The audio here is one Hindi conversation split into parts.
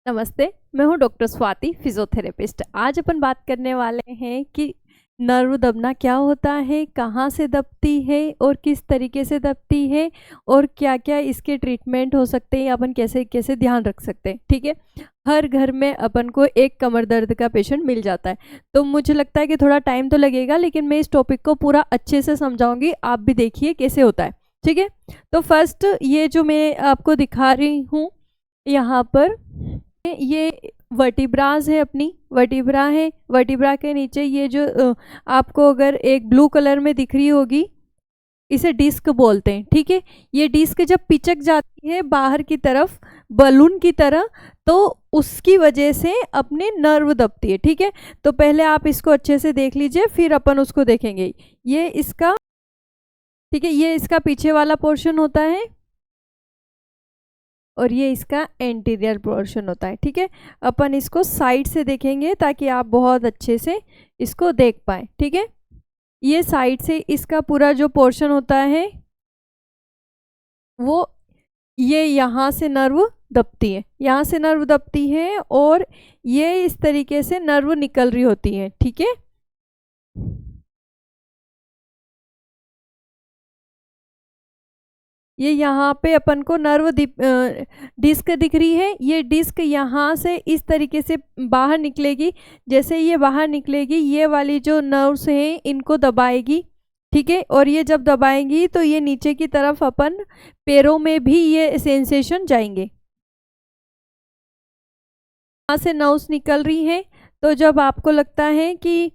नमस्ते, मैं हूँ डॉक्टर स्वाति, फिजियोथेरेपिस्ट। आज अपन बात करने वाले हैं कि नर्व दबना क्या होता है, कहाँ से दबती है और किस तरीके से दबती है और क्या-क्या इसके ट्रीटमेंट हो सकते हैं, अपन कैसे-कैसे ध्यान रख सकते हैं। ठीक है? हर घर में अपन को एक कमर दर्द का पेशेंट मिल जाता है, तो मुझे लगता है कि थोड़ा टाइम तो लगेगा, लेकिन मैं इस टॉपिक को पूरा अच्छे से समझाऊँगी। आप भी देखिए कैसे होता है। ठीक है? तो फर्स्ट ये जो मैं आपको दिखा रही हूँ यहाँ पर, ये वर्टिब्रास है, अपनी वर्टिब्रा है। वर्टिब्रा के नीचे ये जो आपको अगर एक ब्लू कलर में दिख रही होगी, इसे डिस्क बोलते हैं। ठीक है? ये डिस्क जब पिचक जाती है बाहर की तरफ बलून की तरह, तो उसकी वजह से अपने नर्व दबती है। ठीक है? तो पहले आप इसको अच्छे से देख लीजिए, फिर अपन उसको देखेंगे। ये इसका, ठीक है, ये इसका पीछे वाला पोर्शन होता है और ये इसका एंटीरियर पोर्शन होता है। ठीक है? अपन इसको साइड से देखेंगे ताकि आप बहुत अच्छे से इसको देख पाए। ठीक है? ये साइड से इसका पूरा जो पोर्शन होता है वो ये यहाँ से नर्व दबती है, यहाँ से नर्व दबती है और ये इस तरीके से नर्व निकल रही होती है। ठीक है? ये यहाँ पे अपन को नर्व डिस्क दिख रही है। ये डिस्क यहाँ से इस तरीके से बाहर निकलेगी। जैसे ये बाहर निकलेगी, ये वाली जो नर्व्स हैं इनको दबाएगी। ठीक है? और ये जब दबाएंगी तो ये नीचे की तरफ अपन पैरों में भी ये सेंसेशन जाएंगे। यहाँ से नर्व्स निकल रही हैं, तो जब आपको लगता है कि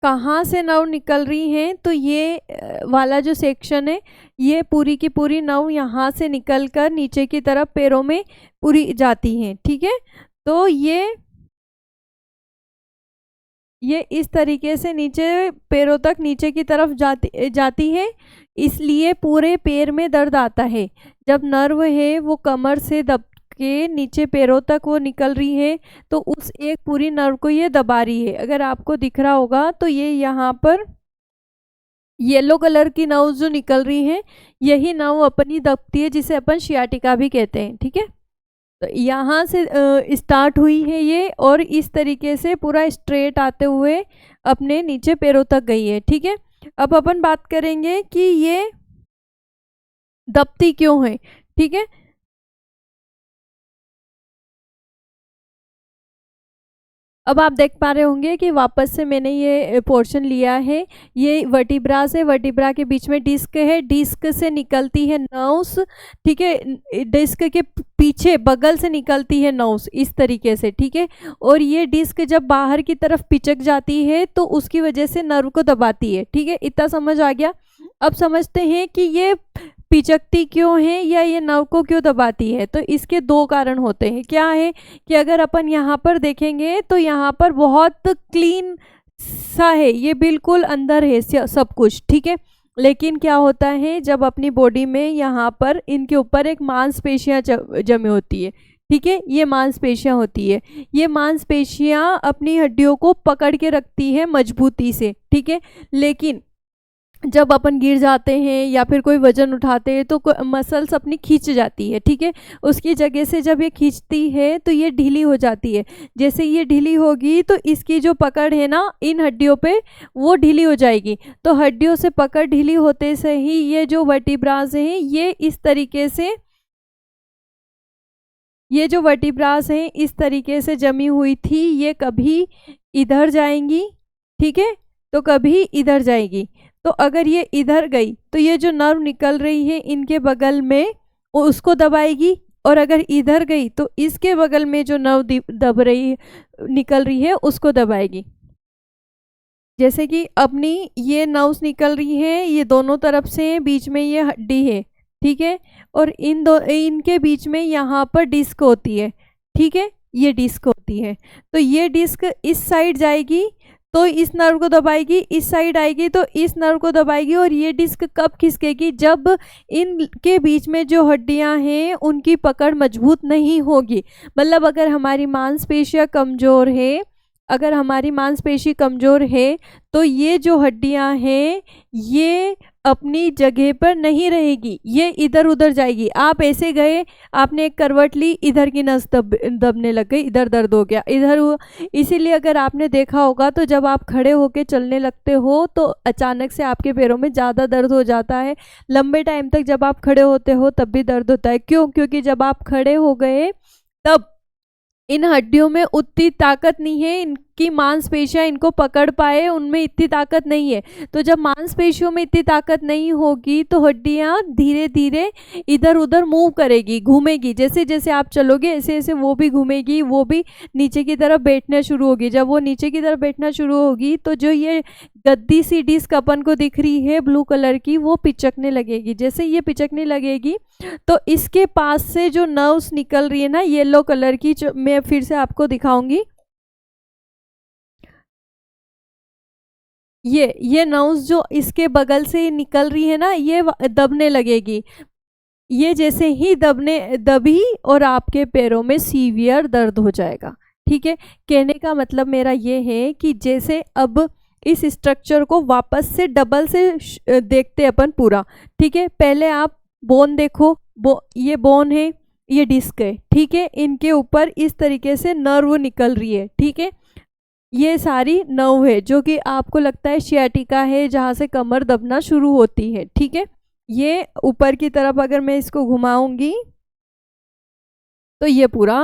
कहाँ से नव निकल रही हैं, तो ये वाला जो सेक्शन है, ये पूरी की पूरी नव यहाँ से निकल कर नीचे की तरफ पैरों में पूरी जाती हैं। ठीक है? तो ये इस तरीके से नीचे पैरों तक नीचे की तरफ जाती है, इसलिए पूरे पैर में दर्द आता है। जब नर्व है वो कमर से दब के नीचे पैरों तक वो निकल रही है, तो उस एक पूरी नर्व को ये दबा रही है। अगर आपको दिख रहा होगा तो ये यहाँ पर येलो कलर की नर्व जो निकल रही है, यही नर्व अपनी दबती है, जिसे अपन सियाटिका भी कहते हैं। ठीक है? तो यहाँ से स्टार्ट हुई है ये, और इस तरीके से पूरा स्ट्रेट आते हुए अपने नीचे पैरों तक गई है। ठीक है? अब अपन बात करेंगे कि ये दबती क्यों है। ठीक है? अब आप देख पा रहे होंगे कि वापस से मैंने ये पोर्शन लिया है। ये वर्टिब्रा से, वर्टिब्रा के बीच में डिस्क है, डिस्क से निकलती है नर्व्स। ठीक है? डिस्क के पीछे बगल से निकलती है नर्व्स इस तरीके से। ठीक है? और ये डिस्क जब बाहर की तरफ पिचक जाती है तो उसकी वजह से नर्व को दबाती है। ठीक है? इतना समझ आ गया। अब समझते हैं कि ये पिचकती क्यों है या ये नर्व को क्यों दबाती है। तो इसके दो कारण होते हैं। क्या है कि अगर अपन यहाँ पर देखेंगे तो यहाँ पर बहुत क्लीन सा है, ये बिल्कुल अंदर है सब कुछ। ठीक है? लेकिन क्या होता है, जब अपनी बॉडी में यहाँ पर इनके ऊपर एक मांसपेशियाँ जमी होती है। ठीक है? ये मांसपेशियाँ होती है, ये मांसपेशियाँ अपनी हड्डियों को पकड़ के रखती है मजबूती से। ठीक है? लेकिन जब अपन गिर जाते हैं या फिर कोई वजन उठाते हैं तो मसल्स अपनी खींच जाती है। ठीक है? उसकी जगह से जब ये खींचती है तो ये ढीली हो जाती है। जैसे ये ढीली होगी तो इसकी जो पकड़ है ना इन हड्डियों पे, वो ढीली हो जाएगी। तो हड्डियों से पकड़ ढीली होते से ही ये जो वर्टिब्रास हैं, ये इस तरीके से, ये जो वर्टिब्रास हैं इस तरीके से जमी हुई थी, ये कभी इधर जाएंगी। ठीक है? तो कभी इधर जाएगी। तो अगर ये इधर गई तो ये जो नर्व निकल रही है इनके बगल में उसको दबाएगी, और अगर इधर गई तो इसके बगल में जो नर्व दब रही है, निकल रही है, उसको दबाएगी। जैसे कि अपनी ये नर्व्स निकल रही है, ये दोनों तरफ से, बीच में ये हड्डी है। ठीक है? और इनके बीच में यहाँ पर डिस्क होती है। ठीक है? ये डिस्क होती है। तो ये डिस्क इस साइड जाएगी तो इस नर्व को दबाएगी, इस साइड आएगी तो इस नर्व को दबाएगी, और ये डिस्क कब खिसकेगी, जब इनके बीच में जो हड्डियां हैं उनकी पकड़ मजबूत नहीं होगी। मतलब अगर हमारी मांसपेशियां कमज़ोर है, अगर हमारी मांसपेशी कमज़ोर है तो ये जो हड्डियां हैं ये अपनी जगह पर नहीं रहेगी, ये इधर उधर जाएगी। आप ऐसे गए, आपने एक करवट ली, इधर की नस दबने लग गई, इधर दर्द हो गया, इधर हुआ। इसीलिए अगर आपने देखा होगा तो जब आप खड़े होके चलने लगते हो तो अचानक से आपके पैरों में ज़्यादा दर्द हो जाता है। लंबे टाइम तक जब आप खड़े होते हो तब भी दर्द होता है। क्यों? क्योंकि जब आप खड़े हो गए तब इन हड्डियों में उतनी ताकत नहीं है, इनकी मांसपेशियां इनको पकड़ पाए, उनमें इतनी ताकत नहीं है। तो जब मांसपेशियों में इतनी ताकत नहीं होगी तो हड्डियां धीरे धीरे इधर उधर मूव करेगी, घूमेगी। जैसे जैसे आप चलोगे ऐसे ऐसे वो भी घूमेगी, वो भी नीचे की तरफ बैठना शुरू होगी। जब वो नीचे की तरफ बैठना शुरू होगी तो जो ये गद्दी सी डिस्क अपन को दिख रही है ब्लू कलर की, वो पिचकने लगेगी। जैसे ये पिचकने लगेगी तो इसके पास से जो नर्व्स निकल रही है ना येलो कलर की, जो मैं फिर से आपको दिखाऊंगी, ये नर्व्स जो इसके बगल से निकल रही है ना, ये दबने लगेगी। ये जैसे ही दबी और आपके पैरों में सीवियर दर्द हो जाएगा। ठीक है, कहने का मतलब मेरा ये है कि जैसे अब इस स्ट्रक्चर को वापस से डबल से देखते अपन पूरा। ठीक है, पहले आप बोन देखो, ये बोन है, ये डिस्क है। ठीक है, इनके ऊपर इस तरीके से नर्व निकल रही है। ठीक है, ये सारी नर्व है जो कि आपको लगता है सियाटिका है, जहाँ से कमर दबना शुरू होती है। ठीक है, ये ऊपर की तरफ अगर मैं इसको घुमाऊंगी तो ये पूरा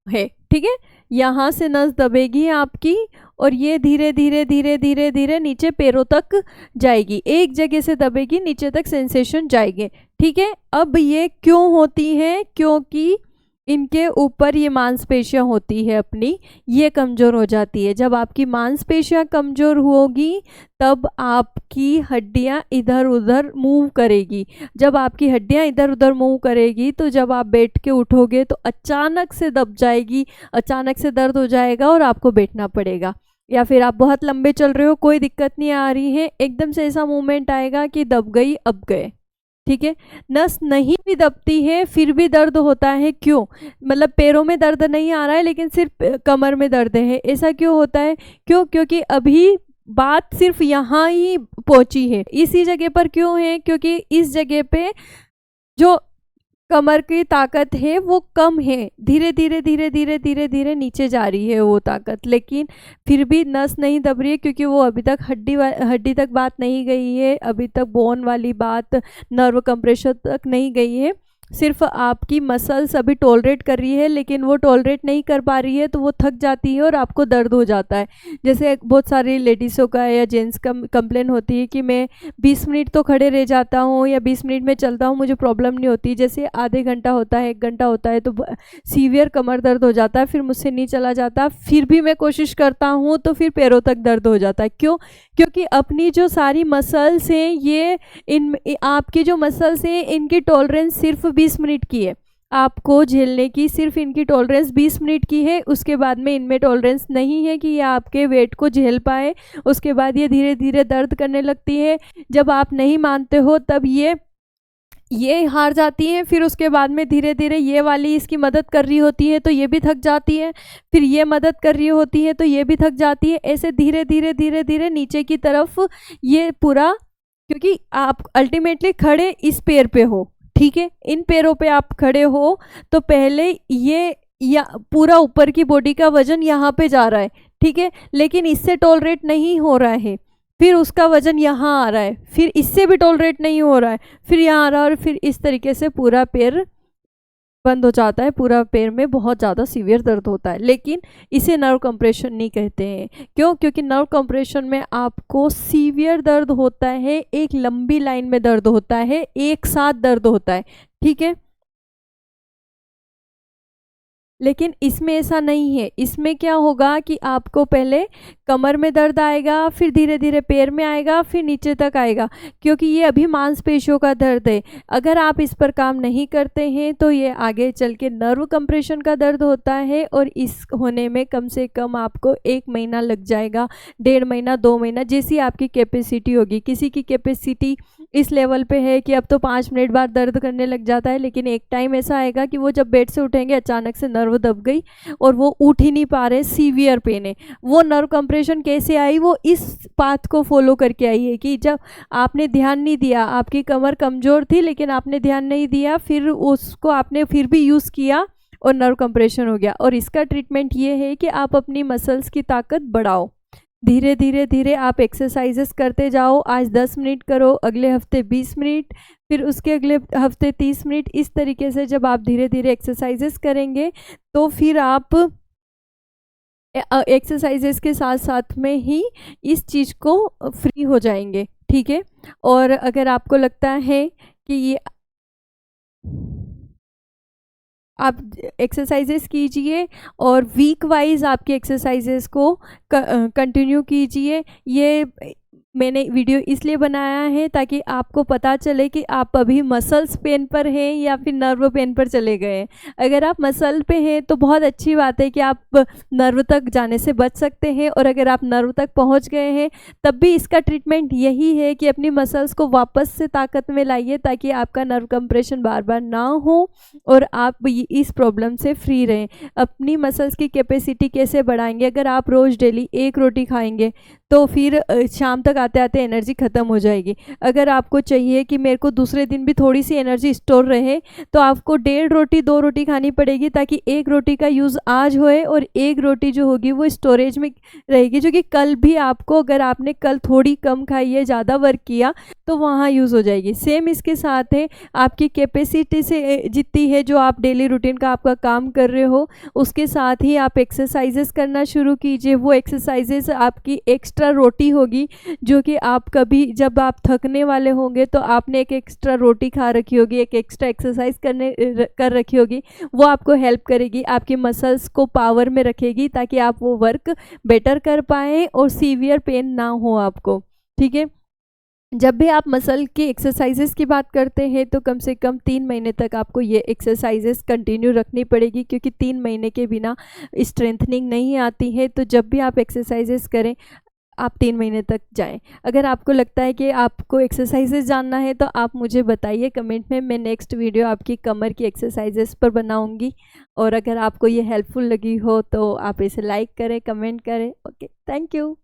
है। ठीक है, यहाँ से नस दबेगी आपकी और ये धीरे धीरे धीरे धीरे धीरे नीचे पैरों तक जाएगी। एक जगह से दबेगी, नीचे तक सेंसेशन जाएगी। ठीक है, अब ये क्यों होती है? क्योंकि इनके ऊपर ये मांसपेशियां होती है अपनी, ये कमज़ोर हो जाती है। जब आपकी मांसपेशियां कमज़ोर होगी तब आपकी हड्डियां इधर उधर मूव करेगी। जब आपकी हड्डियां इधर उधर मूव करेगी तो जब आप बैठ के उठोगे तो अचानक से दब जाएगी, अचानक से दर्द हो जाएगा और आपको बैठना पड़ेगा। या फिर आप बहुत लंबे चल रहे हो, कोई दिक्कत नहीं आ रही है, एकदम से ऐसा मूवमेंट आएगा कि दब गई, अब गए। ठीक है, नस नहीं भी दबती है फिर भी दर्द होता है। क्यों? मतलब पैरों में दर्द नहीं आ रहा है लेकिन सिर्फ कमर में दर्द है। ऐसा क्यों होता है? क्यों? क्योंकि अभी बात सिर्फ यहाँ ही पहुंची है, इसी जगह पर क्यों है? क्योंकि इस जगह पे जो कमर की ताकत है वो कम है, धीरे धीरे धीरे धीरे धीरे धीरे नीचे जा रही है वो ताकत, लेकिन फिर भी नस नहीं दब रही है क्योंकि वो अभी तक हड्डी तक बात नहीं गई है, अभी तक बोन वाली बात, नर्व कंप्रेशन तक नहीं गई है। सिर्फ आपकी मसल्स अभी टॉलरेट कर रही है, लेकिन वो टॉलरेट नहीं कर पा रही है तो वो थक जाती है और आपको दर्द हो जाता है। जैसे बहुत सारी लेडीज़ों का या जेंट्स का कंप्लेन होती है कि मैं 20 मिनट तो खड़े रह जाता हूँ या 20 मिनट में चलता हूँ, मुझे प्रॉब्लम नहीं होती। जैसे आधे घंटा होता है, 1 घंटा होता है तो सीवियर कमर दर्द हो जाता है, फिर मुझसे नहीं चला जाता। फिर भी मैं कोशिश करता हूँ तो फिर पैरों तक दर्द हो जाता है। क्यों? क्योंकि अपनी जो सारी मसल्स हैं, ये आपकी जो मसल्स हैं इनकी टॉलरेंस सिर्फ 20 मिनट की है। आपको झेलने की सिर्फ इनकी टॉलरेंस 20 मिनट की है, उसके बाद में इनमें टॉलरेंस नहीं है कि ये आपके वेट को झेल पाए। उसके बाद ये धीरे धीरे दर्द करने लगती है। जब आप नहीं मानते हो तब ये हार जाती है, फिर उसके बाद में धीरे धीरे ये वाली इसकी मदद कर रही होती है तो ये भी थक जाती है, फिर ये मदद कर रही होती है तो ये भी थक जाती है। ऐसे धीरे धीरे धीरे धीरे नीचे की तरफ ये पूरा, क्योंकि आप अल्टीमेटली खड़े इस पैर पे हो। ठीक है, इन पैरों पे आप खड़े हो तो पहले ये या पूरा ऊपर की बॉडी का वजन यहाँ पे जा रहा है। ठीक है, लेकिन इससे टॉलरेट नहीं हो रहा है, फिर उसका वजन यहाँ आ रहा है, फिर इससे भी टॉलरेट नहीं हो रहा है, फिर यहाँ आ रहा है, और फिर इस तरीके से पूरा पैर बंद हो जाता है। पूरा पैर में बहुत ज़्यादा सीवियर दर्द होता है, लेकिन इसे नर्व कंप्रेशन नहीं कहते हैं। क्यों? क्योंकि नर्व कंप्रेशन में आपको सीवियर दर्द होता है, एक लंबी लाइन में दर्द होता है, एक साथ दर्द होता है। ठीक है, लेकिन इसमें ऐसा नहीं है। इसमें क्या होगा कि आपको पहले कमर में दर्द आएगा, फिर धीरे धीरे पैर में आएगा, फिर नीचे तक आएगा, क्योंकि ये अभी मांसपेशियों का दर्द है। अगर आप इस पर काम नहीं करते हैं तो ये आगे चल के नर्व कंप्रेशन का दर्द होता है, और इस होने में कम से कम आपको 1 महीना लग जाएगा, 1.5 महीना, 2 महीना, जैसी आपकी कैपेसिटी होगी। किसी की कैपेसिटी इस लेवल पे है कि अब तो 5 मिनट बाद दर्द करने लग जाता है, लेकिन एक टाइम ऐसा आएगा कि वो जब बेड से उठेंगे अचानक से नर्व दब गई और वो उठ ही नहीं पा रहे, सीवियर पेन है। वो नर्व कंप्रेशन कैसे आई? वो इस पाथ को फॉलो करके आई है कि जब आपने ध्यान नहीं दिया, आपकी कमर कमज़ोर थी लेकिन आपने ध्यान नहीं दिया, फिर उसको आपने फिर भी यूज़ किया और नर्व कंप्रेशन हो गया। और इसका ट्रीटमेंट ये है कि आप अपनी मसल्स की ताकत बढ़ाओ। धीरे धीरे धीरे आप एक्सरसाइजेस करते जाओ। आज 10 मिनट करो, अगले हफ्ते 20 मिनट, फिर उसके अगले हफ्ते 30 मिनट। इस तरीके से जब आप धीरे धीरे एक्सरसाइजेस करेंगे तो फिर आप एक्सरसाइजेस के साथ साथ में ही इस चीज़ को फ्री हो जाएंगे, ठीक है। और अगर आपको लगता है कि ये आप एक्सरसाइजेस कीजिए और वीक वाइज आपके एक्सरसाइजेस को कंटिन्यू कीजिए। ये मैंने वीडियो इसलिए बनाया है ताकि आपको पता चले कि आप अभी मसल्स पेन पर हैं या फिर नर्व पेन पर चले गए हैं। अगर आप मसल पे हैं तो बहुत अच्छी बात है कि आप नर्व तक जाने से बच सकते हैं, और अगर आप नर्व तक पहुंच गए हैं तब भी इसका ट्रीटमेंट यही है कि अपनी मसल्स को वापस से ताकत में लाइए ताकि आपका नर्व कंप्रेशन बार बार ना हो और आप इस प्रॉब्लम से फ्री रहें। अपनी मसल्स की कैपेसिटी कैसे बढ़ाएंगे? अगर आप रोज़ डेली 1 रोटी खाएंगे तो फिर शाम तक आते आते एनर्जी ख़त्म हो जाएगी। अगर आपको चाहिए कि मेरे को दूसरे दिन भी थोड़ी सी एनर्जी स्टोर रहे तो आपको 1.5 रोटी 2 रोटी खानी पड़ेगी ताकि 1 रोटी का यूज़ आज होए और 1 रोटी जो होगी वो स्टोरेज में रहेगी, जो कि कल भी आपको, अगर आपने कल थोड़ी कम खाई है, ज़्यादा वर्क किया तो वहाँ यूज़ हो जाएगी। सेम इसके साथ है, आपकी कैपेसिटी से जितनी है जो आप डेली रूटीन का आपका काम कर रहे हो उसके साथ ही आप एक्सरसाइजेस करना शुरू कीजिए। वो एक्सरसाइजेस आपकी एक्स्ट्रा रोटी होगी, जो कि आप कभी जब आप थकने वाले होंगे तो आपने एक एक्स्ट्रा रोटी खा रखी होगी, एक एक्स्ट्रा एक्सरसाइज कर रखी होगी, वो आपको हेल्प करेगी, आपकी मसल्स को पावर में रखेगी ताकि आप वो वर्क बेटर कर पाएँ और सीवियर पेन ना हो आपको, ठीक है। जब भी आप मसल की एक्सरसाइजेस की बात करते हैं तो कम से कम 3 महीने तक आपको ये एक्सरसाइजेस कंटिन्यू रखनी पड़ेगी, क्योंकि 3 महीने के बिना स्ट्रेंथनिंग नहीं आती है। तो जब भी आप एक्सरसाइजेस करें आप 3 महीने तक जाएं। अगर आपको लगता है कि आपको एक्सरसाइजेस जानना है तो आप मुझे बताइए कमेंट में, मैं नेक्स्ट वीडियो आपकी कमर की एक्सरसाइजेस पर बनाऊंगी। और अगर आपको ये हेल्पफुल लगी हो तो आप इसे लाइक करें, कमेंट करें। Okay, thank you.